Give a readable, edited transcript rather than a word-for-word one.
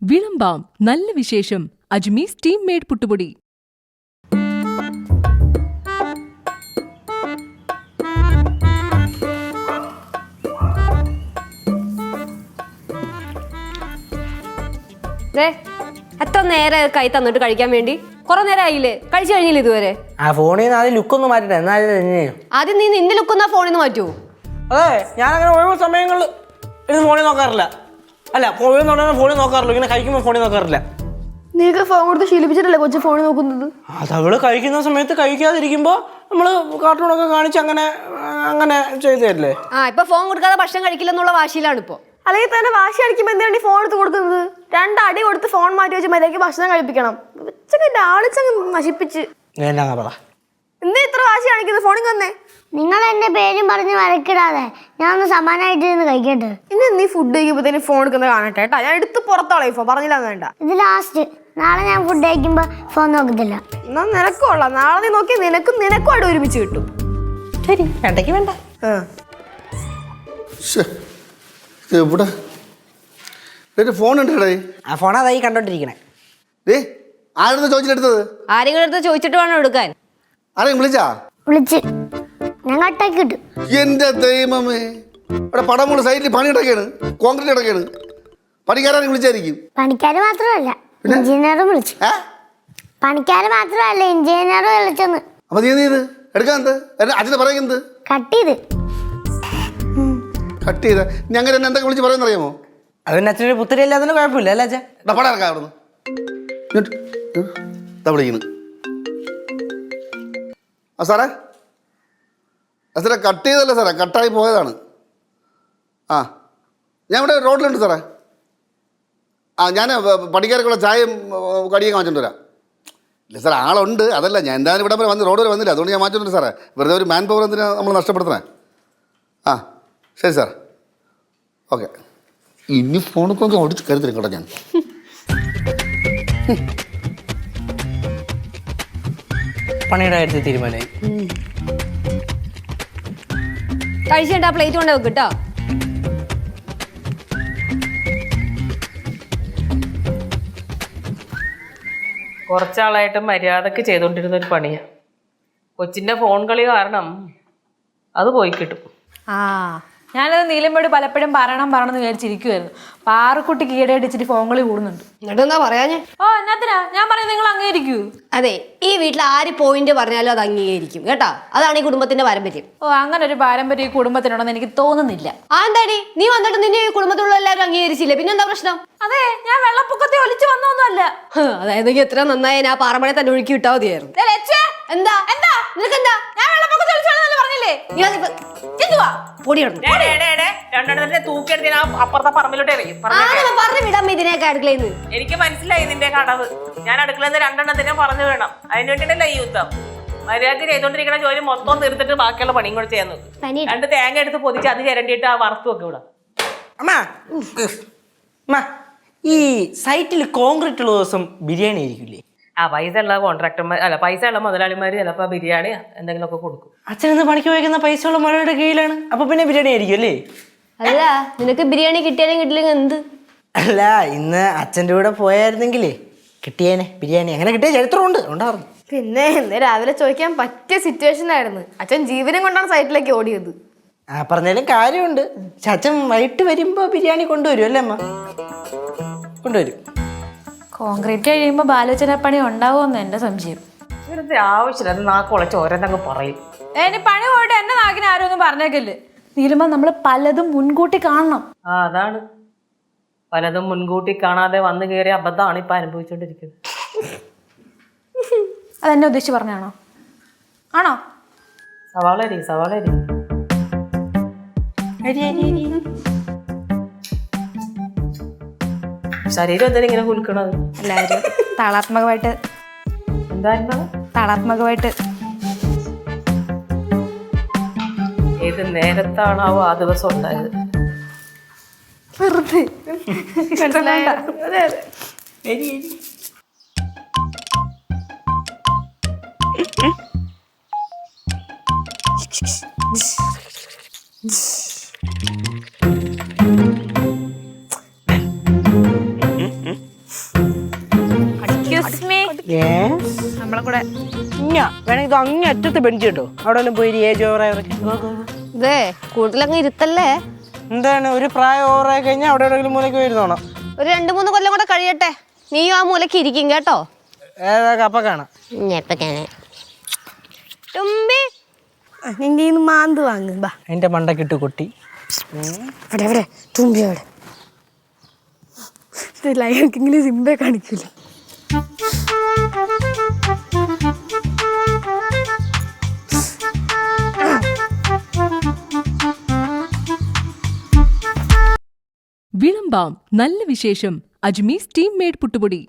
വിളമ്പാം നല്ല വിശേഷം അജ്മീസ് team made പുട്ടുപൊടി. എത്ര നേരം കൈ തന്നിട്ട് കഴിക്കാൻ വേണ്ടി? കുറെ നേരം ആയില്ലേ? കഴിച്ചു കഴിഞ്ഞില്ല ഇതുവരെ? ഫോണിൽ നിന്ന് ആദ്യം ലുക്കൊന്ന് മാറ്റട്ടെ, എന്നാലും ആദ്യം നീ നിന്റെ ലുക്കൊന്നാ ഫോണിൽ നിന്ന് മാറ്റൂ. അതെ, ഞാനങ്ങനെ ഒഴിവ് സമയങ്ങളിൽ ഇത് ഫോണിൽ നോക്കാറില്ല. അല്ല, ഫോണിൽ നോക്കാറില്ല. ഇങ്ങനെ കഴിക്കുമ്പോൾ ഫോണിൽ നോക്കാറില്ല. നീക്ക് ഫോൺ കൊടുത്ത് ശീലിപ്പിച്ചിട്ടല്ലേ കൊച്ചു ഫോണിൽ നോക്കുന്നത്? അതവള് കഴിക്കുന്ന സമയത്ത് കഴിക്കാതിരിക്കുമ്പോ നമ്മള് കാർട്ടൂണൊക്കെ കാണിച്ച് അങ്ങനെ അങ്ങനെ ചെയ്തല്ലേ. ഇപ്പൊ ഫോൺ കൊടുക്കാതെ ഭക്ഷണം കഴിക്കില്ലെന്നുള്ള വാശിയിലാണ് ഇപ്പൊ. അല്ലെങ്കിൽ തന്നെ വാശി അടിക്കുമ്പോൾ എന്തിനാണ് ഫോൺ എടുത്ത് കൊടുക്കുന്നത്? രണ്ടടി കൊടുത്ത് ഫോൺ മാറ്റി വെച്ച് മര്യാദയ്ക്ക് ഭക്ഷണം കഴിപ്പിക്കണം. ആളിച്ചങ്ങ് നശിപ്പിച്ച് എന്താ പറ, എന്താ ഇത്ര വാശി കാണിക്കുന്നത്? ഫോണിൽ വന്നേ. നിങ്ങൾ എന്റെ പേരും പറഞ്ഞ് വരക്കിടാതെ ഞാൻ ഒന്ന് സമാനായിട്ട് ഇരുന്ന് കഴിക്കട്ടെ. ഇനി നീ ഫുഡ് കഴിക്കുമ്പോഴത്തേനും ഫോൺ എടുക്കുന്നത് കാണട്ടെ കേട്ടാ. ഞാൻ എടുത്ത് പുറത്തോളെ ഇപ്പൊ പറഞ്ഞില്ല വേണ്ട. ഇത് ലാസ്റ്റ്. നാളെ ഞാൻ ഫുഡ് കഴിക്കുമ്പോ ഫോൺ നോക്കത്തില്ല. എന്നാ നിനക്കും കൊള്ളാം. നാളെ നീ നോക്കി നിനക്കും ആയിട്ട് ഒരുമിച്ച് കിട്ടും. ശരി, വേണ്ടക്ക് വേണ്ട. ഫോൺ ഉണ്ട്. ആ ഫോൺ അതായി കണ്ടോണ്ടിരിക്കണേ. ആരെടുത്ത് ചോദിച്ചെടുത്തത്? ആരെങ്കിലും എടുത്ത് ചോദിച്ചിട്ട് വേണം എടുക്കാൻ. ആരെയും വിളിച്ച് ഞാൻ കട്ടാക്കി കിട്ടും. എന്റെ ദൈവമേ, ഇവിടെ പടമുള്ള സൈറ്റിൽ പണി കിടക്കാണ്, കോൺക്രീറ്റ് കിടക്കാണ്. പണിക്കാരെ വിളിച്ചായിരിക്കും. പണിക്കാര് മാത്രമല്ല എഞ്ചിനീയറും വിളിച്ചു. പണിക്കാര് മാത്രമല്ല എഞ്ചിനീയറും വിളിച്ചെന്ന്. അപ്പൊ നീ ഇത് എടുക്കാൻ അച്ഛനെ പറയുന്നത് കട്ട് ചെയ്ത ഞങ്ങൾ എന്നെ എന്തൊക്കെ വിളിച്ച് പറയുന്ന അറിയാമോ? അതിന് അച്ഛനൊരു പുത്തരി അല്ലാതെ കുഴപ്പമില്ല അല്ലേ അച്ഛൻ? പടം ഇറക്കാം അവിടുന്ന്. വിളിക്കുന്നു. സാറേ, സാറേ കട്ട് ചെയ്തല്ലേ സാറേ, കട്ടായി പോയതാണ്. ഞാൻ ഇവിടെ റോഡിലുണ്ട് സാറേ. ഞാൻ പണിക്കാർക്കുള്ള ചായയും കടിയൊക്കെ മാറ്റിട്ട് വരാം. ഇല്ല സാർ, ആളുണ്ട്. അതല്ല, ഞാൻ എന്തായാലും ഇവിടെ വരെ റോഡ് വരെ വന്നില്ല, അതുകൊണ്ട് ഞാൻ മാറ്റിട്ടുണ്ട് സാറേ. വെറുതെ ഒരു മാൻ പവർ എന്തിനാ നമ്മൾ നഷ്ടപ്പെടുത്തണേ? ശരി സാർ, ഓക്കെ. ഇനി ഫോണൊക്കെ ഓടിച്ച് കരുതരും കേട്ടോ. ഞാൻ പണിയുടെ കാര്യത്തിൽ തീരുമാനമായി. കഴിച്ചേണ്ട പ്ലേറ്റ് കൊണ്ട് വെക്ക് കേട്ടോ. കുറച്ചാളായിട്ട് മര്യാദക്ക് ചെയ്തുകൊണ്ടിരുന്ന ഒരു പണിയാണ്. കൊച്ചിൻ്റെ ഫോൺ കളി കാരണം അത് പോയി കിട്ടും. ഞാനത് നീലമ്മയോട് പലപ്പോഴും പറയണമെന്ന് വിചാരിച്ചിരിക്കുവായിരുന്നു. പാറക്കുട്ടിക്ക് ഈയിടെ ഇച്ചിരി ഫോൺ കളി കൂടുന്നുണ്ട്. എന്നിട്ടെന്താ പറയാഞ്ഞേ? എന്നാത്തിനാ ഞാൻ പറയുന്നത്? നിങ്ങൾ അംഗീകരിക്കൂ. അതെ, ഈ വീട്ടിൽ ആര് പോയിന്റ് പറഞ്ഞാലും അത് അംഗീകരിക്കും കേട്ടാ. അതാണ് ഈ കുടുംബത്തിന്റെ പാരമ്പര്യം. അങ്ങനെ ഒരു പാരമ്പര്യം ഈ കുടുംബത്തിനുണ്ടെന്ന് എനിക്ക് തോന്നുന്നില്ല. എന്താടി നീ വന്നിട്ട് നിന്നെ ഈ കുടുംബത്തിലുള്ള എല്ലാവരും അംഗീകരിച്ചില്ലേ? പിന്നെന്താ പ്രശ്നം? അതെ, ഞാൻ വെള്ളപ്പൊക്കത്തെ ഒലിച്ചു വന്നൊന്നുമല്ല. അതായത് എത്ര നന്നായി ആ പാറമഴ തന്നെ ഒഴുക്കി വിട്ടാ മതിയായിരുന്നു. എന്താ എന്താ നിനക്കെന്താ? ഞാൻ വെള്ളപ്പൊക്കത്തെ ഒലിച്ചു പറഞ്ഞില്ലേ? അപ്പുറത്തെ പറമ്പിലോട്ട് എറിയും. എനിക്ക് മനസ്സിലായി നിന്റെ കടവ്. ഞാൻ അടുക്കളയിൽ 2 എണ്ണത്തിനെ പറഞ്ഞു വേണം. അതിന് വേണ്ടിയിട്ടല്ല ഈ യുദ്ധം. മര്യാദക്ക് ചെയ്തോണ്ടിരിക്കണ ജോലി മൊത്തം തീർത്തിട്ട് ബാക്കിയുള്ള പണിയും കൂടെ ചെയ്യാൻ നോക്കും. 2 തേങ്ങ എടുത്ത് പൊതിച്ച് അത് ചിരണ്ടിയിട്ട് ആ വറുത്തു വെക്കും ഇവിടെ. ഈ സൈറ്റിൽ കോൺക്രീറ്റ് ഉള്ള ദിവസം ബിരിയാണി ആയിരിക്കില്ലേ? പൈസ ഉള്ള കോൺട്രാക്ടർമാർ അല്ല, പൈസ ഉള്ള മുതലാളിമാർ ചിലപ്പോൾ ബിരിയാണി എന്തെങ്കിലുമൊക്കെ കൊടുക്കും. അച്ഛനെന്ന് പണിക്ക് വയ്ക്കുന്ന പൈസ ഉള്ള മഴയുടെ കീഴിലാണ്. അപ്പൊ പിന്നെ ബിരിയാണി ആയിരിക്കും അല്ലേ? അല്ല, നിനക്ക് ബിരിയാണി കിട്ടിയാലും കിട്ടില്ലെങ്കിൽ എന്ത്? അല്ല, ഇന്ന് അച്ഛൻ്റെ കൂടെ പോയായിരുന്നെങ്കിലേ കിട്ടിയേനെ ബിരിയാണി. അങ്ങനെ കിട്ടിയ ചരിത്രമുണ്ട്, ഉണ്ടായിരുന്നു. പിന്നെ ഇന്ന് രാവിലെ ചോദിക്കാൻ പറ്റിയ സിറ്റുവേഷൻ ആയിരുന്നു. അച്ഛൻ ജീവനം കൊണ്ടാണ് സൈറ്റിലേക്ക് ഓടിയത്. പറഞ്ഞാലും കാര്യമുണ്ട്. പക്ഷെ അച്ഛൻ വൈകിട്ട് വരുമ്പോ ബിരിയാണി കൊണ്ടുവരും അല്ലേ അമ്മ? കൊണ്ടുവരും. കോൺക്രീറ്റ് കഴിയുമ്പോ ബാലോചനപ്പണി ഉണ്ടാവുമെന്ന് എന്റെ സംശയം. വെറുതെ ആവശ്യമില്ല, അത് നാക്കുളച്ച് ഓരോന്നങ്ങ് പറയും. ഇനി പണി പോയിട്ട് എന്റെ നാക്കിന് ആരും ഒന്നും പറഞ്ഞേക്കല്ലേ. നീലുമ്പോ നമ്മള് പലതും മുൻകൂട്ടി കാണണം. അതാണ്, പലതും മുൻകൂട്ടി കാണാതെ വന്നു കയറിയ അബദ്ധമാണ് ഇപ്പൊ അനുഭവിച്ചോണ്ടിരിക്കുന്നത്. അതെന്നെ ഉദ്ദേശിച്ച് പറഞ്ഞാണോ? ആണോ? സവാളരി ശരീരം എന്തിനാ ഇങ്ങനെ കുലുക്കണത്? എല്ലാവരും താളാത്മകമായിട്ട്. എന്തായിരുന്നു? താളാത്മകമായിട്ട്. ഏത് നേരത്താണാവോ ആ ദിവസം ഉണ്ടായത്? കൂടെ. ഇങ്ങ വേണമെങ്കിൽ ഇത് അങ്ങ് അറ്റത്ത് ബെഞ്ച് കിട്ടോ അവിടെ വല്ലതും പോയി ഏജ് ഓവറായവരൊക്കെ ഇതേ കൂടുതലങ്ങ് ഇരുത്തല്ലേ. എന്താണ് ഒരു പ്രായം ഓവറായി കഴിഞ്ഞാൽ അവിടെ എവിടെയെങ്കിലും മൂലയ്ക്ക് വരുന്നോണം. ഒരു 2-3 കൊല്ലം കൂടെ കഴിയട്ടെ, നീയും ആ മൂലയ്ക്ക് ഇരിക്കും കേട്ടോ. ഏതാ കപ്പ കാണാം. തുമ്പി നിന്റെ മാന്ത് വാങ്ങ് ബാ. അതിന്റെ മണ്ടക്കിട്ട് കൊട്ടി. ഇവിടെ തുമ്പി അവിടെ ലൈനെങ്കിലും സിംബെ കാണിക്കൂല. വിളമ്പാം നല്ല വിശേഷം അജ്മീസ് ടീം മേഡ് പുട്ടുപൊടി.